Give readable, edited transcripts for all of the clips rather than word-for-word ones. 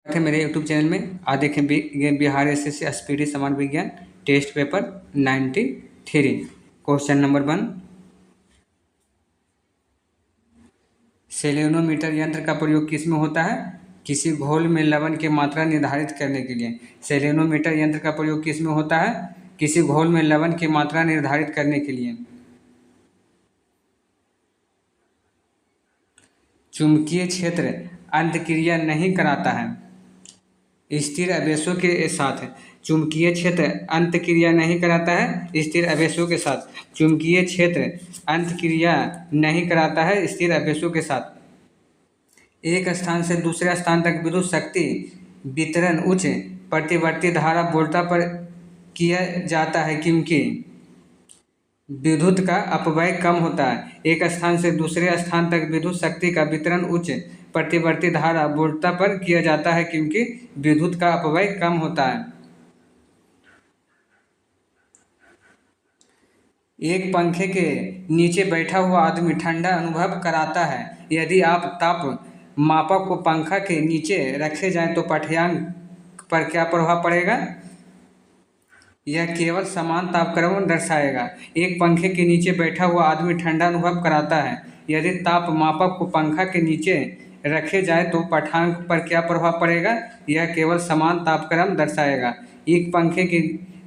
थे मेरे YouTube channel में। आज देखें बिहार एसएससी स्पीडी समान विज्ञान टेस्ट पेपर 93। क्वेश्चन नंबर 1, सेलेनोमीटर यंत्र का प्रयोग किस में होता है? किसी घोल में लवण की मात्रा निर्धारित करने के लिए। सेलेनोमीटर यंत्र का प्रयोग किस में होता है? किसी घोल में लवण की मात्रा निर्धारित करने के लिए। चुंबकीय क्षेत्र अंतक्रिया नहीं कराता है स्थिर आवेशों के साथ। चुंबकीय क्षेत्र अंतक्रिया नहीं कराता है स्थिर आवेशों के साथ। चुंबकीय क्षेत्र अंतक्रिया नहीं कराता है स्थिर आवेशों के साथ। एक स्थान से दूसरे स्थान तक विद्युत शक्ति वितरण उच्च प्रतिवर्ती धारा वोल्टा पर किया जाता है क्योंकि विद्युत का अपव्यय कम होता है। एक स्थान से दूसरे स्थान तक विद्युत शक्ति का वितरण उच्च प्रतिवर्ती धारा वोल्टा पर किया जाता है क्योंकि विद्युत का अपव्यय कम होता है। एक पंखे के नीचे बैठा हुआ आदमी ठंडा अनुभव कराता है। यदि आप ताप मापक को पंखा के नीचे रखे जाएं तो पाठ्यांक पर क्या प्रभाव पड़ेगा? यह केवल समान तापक्रम दर्शाएगा। एक पंखे के नीचे बैठा हुआ आदमी ठंडा अनुभव कराता है। यदि ताप मापक को पंखा के नीचे रखे जाए तो पाठ्यांक पर क्या प्रभाव पड़ेगा? यह केवल समान तापक्रम दर्शाएगा। एक पंखे के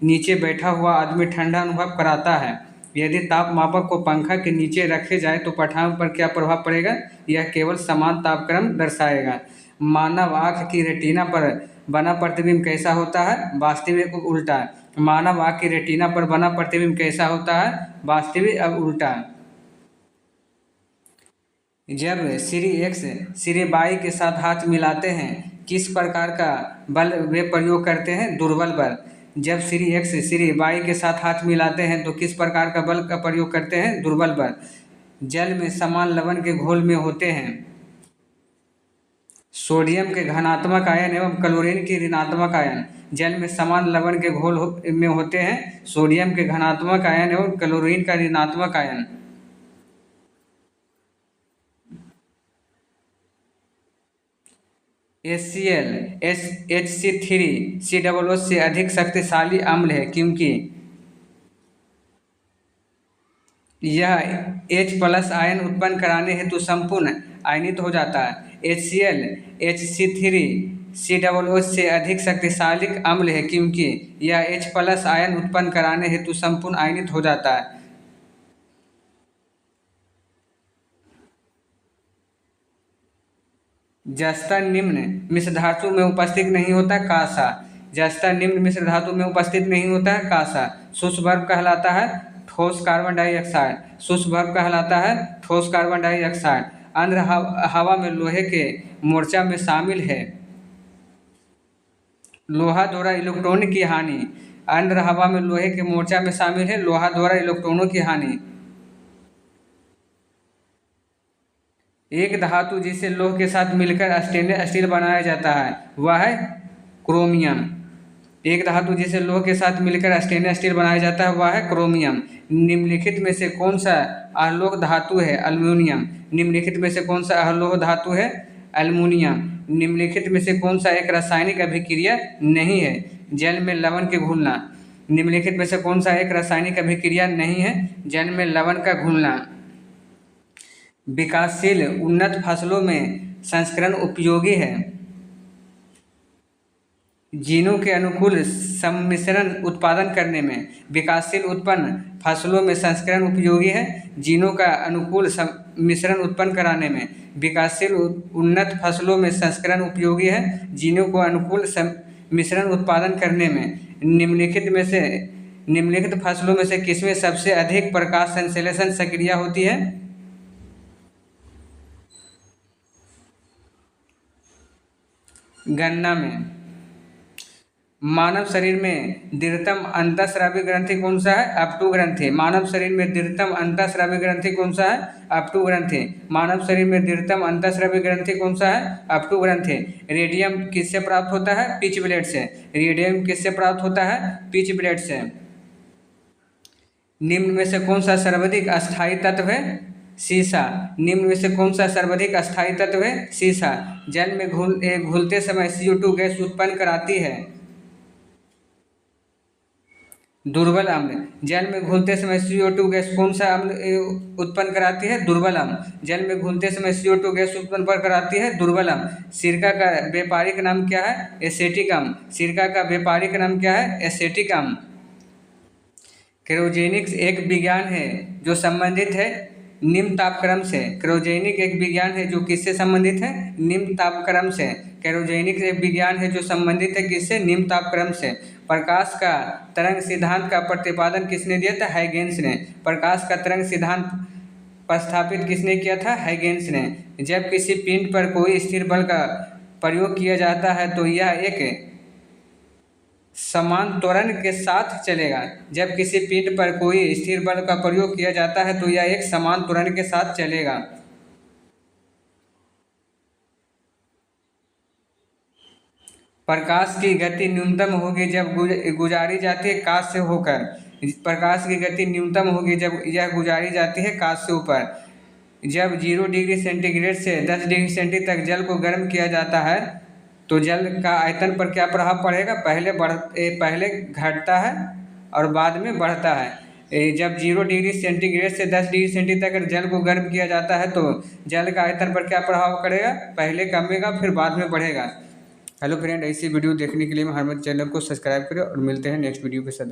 नीचे बैठा हुआ आदमी ठंडा अनुभव कराता है। यदि ताप मापक को पंखा के नीचे रखे जाए तो पाठ्यांक पर क्या प्रभाव पड़ेगा? यह केवल समान तापक्रम दर्शाएगा। मानव आँख की रेटिना पर बना प्रतिबिंब कैसा होता है? वास्तविक उल्टा। मानव आँख की रेटिना पर बना प्रतिबिंब कैसा होता है? वास्तविक अब उल्टा। जब श्री X श्री Y के साथ हाथ मिलाते हैं किस प्रकार का बल वे प्रयोग करते हैं? दुर्बल बल। जब श्री X श्री Y के साथ हाथ मिलाते हैं तो किस प्रकार का बल का प्रयोग करते हैं? दुर्बल बल। जल में समान लवण के घोल में होते हैं सोडियम के धनात्मक आयन एवं क्लोरीन के ऋणात्मक आयन। जल में समान लवण के घोल में होते हैं सोडियम के धनात्मक आयन एवं क्लोरीन का ऋणात्मक आयन। HCl HC3COO से अधिक शक्तिशाली अम्ल है क्योंकि यह H+ आयन उत्पन्न कराने हेतु संपूर्ण आयनित हो जाता है। HCl HC3COO से अधिक शक्तिशाली अम्ल है क्योंकि यह H+ आयन उत्पन्न कराने हेतु संपूर्ण आयनित हो जाता है। जस्ता निम्न मिश्र धातु में उपस्थित नहीं होता कासा। जस्ता निम्न मिश्र धातु में उपस्थित नहीं होता है कासा। शुष्क वर्ग कहलाता है ठोस कार्बन डाइऑक्साइड। शुष्क वर्ग कहलाता है ठोस कार्बन डाइऑक्साइड। आंध्र हवा में लोहे के मोर्चा में शामिल है। लोहा द्वारा इलेक्ट्रॉन की हानि। आंध्र हवा में लोहे के मोर्चा में शामिल है लोहा द्वारा इलेक्ट्रॉनों की हानि। एक धातु जिसे लोह के साथ मिलकर स्टेनलेस स्टील बनाया जाता है वह है क्रोमियम। एक धातु जिसे लोह के साथ मिलकर स्टेनलेस स्टील बनाया जाता है वह है क्रोमियम। निम्नलिखित में से कौन सा अलोह धातु है? एल्युमिनियम। निम्नलिखित में से कौन सा अलोह धातु है? एल्युमिनियम। निम्नलिखित में से कौन सा एक रासायनिक अभिक्रिया नहीं है? जल में लवण के घुलना। निम्नलिखित में से कौन सा एक रासायनिक अभिक्रिया नहीं है? जल में लवण का घुलना। विकासशील उन्नत फसलों में संस्करण उपयोगी है। जीनों के अनुकूल सम्मिश्रण उत्पादन करने में। विकासशील उत्पन्न फसलों में संस्करण उपयोगी है जीनों का अनुकूल सम्मिश्रण उत्पन्न कराने में। विकासशील उन्नत फसलों में संस्करण उपयोगी है जीनों को अनुकूल सम्मिश्रण उत्पादन करने में। निम्नलिखित फसलों में से किसमें सबसे अधिक प्रकाश संश्लेषण सक्रिय होती है? गन्ना में। मानव शरीर में दीर्घतम अंतःस्रावी ग्रंथि कौन सा है? अपटू ग्रंथि। मानव शरीर में दीर्घतम अंतःस्रावी ग्रंथि कौन सा है? अपटू ग्रंथि। मानव शरीर में दीर्घतम अंतःस्रावी ग्रंथि कौन सा है? अपटू ग्रंथि। रेडियम किससे प्राप्त होता है? पिच ब्लेड से। रेडियम किससे प्राप्त होता है? पिच ब्लेड से। निम्न में से कौन सा सर्वाधिक अस्थायी तत्व है? सीसा। निम्न में से कौन सा सर्वाधिक अस्थायी तत्व है? सीसा। जल में घुलते समय CO2 गैस उत्पन्न कराती है। दुर्बल अम्ल। जल में घुलते समय CO2 गैस कौन सा अम्ल उत्पन्न कराती है? दुर्बल अम्ल। जल में घुलते समय CO2 गैस उत्पन्न कराती है दुर्बल अम्ल। सिरका का व्यापारिक नाम क्या है? एसेटिक अम्ल। सिरका का व्यापारिक नाम क्या है? एसेटिक अम्ल। क्रायोजेनिक्स एक विज्ञान है जो संबंधित है निम्न तापक्रम से। क्रायोजेनिक एक विज्ञान है जो किससे संबंधित है? निम्न तापक्रम से। क्रायोजेनिक्स एक विज्ञान है जो संबंधित है किससे? निम्न तापक्रम से। प्रकाश का तरंग सिद्धांत का प्रतिपादन किसने दिया था? हाइगेंस ने। प्रकाश का तरंग सिद्धांत प्रस्थापित किसने किया था? हाइगेंस ने। जब किसी पिंड पर कोई स्थिर बल का प्रयोग किया जाता है तो यह एक समान त्वरण के साथ चलेगा। जब किसी पिंड पर कोई स्थिर बल का प्रयोग किया जाता है तो यह एक समान त्वरण के साथ चलेगा। प्रकाश की गति न्यूनतम होगी जब गुजारी जाती है काश से होकर। प्रकाश की गति न्यूनतम होगी जब यह गुजारी जाती है काश से ऊपर। जब 0 डिग्री सेंटीग्रेड से 10 डिग्री सेंटीग्रेड तक जल को गर्म किया जाता है तो जल का आयतन पर क्या प्रभाव पड़ेगा? पहले घटता है और बाद में बढ़ता है। जब 0 डिग्री सेंटीग्रेड से 10 डिग्री सेंटीग्रेड तक जल को गर्म किया जाता है तो जल का आयतन पर क्या प्रभाव पड़ेगा? पहले कमेगा फिर बाद में बढ़ेगा। हेलो फ्रेंड, ऐसी वीडियो देखने के लिए हमारे चैनल को सब्सक्राइब करें और मिलते हैं नेक्स्ट वीडियो के साथ।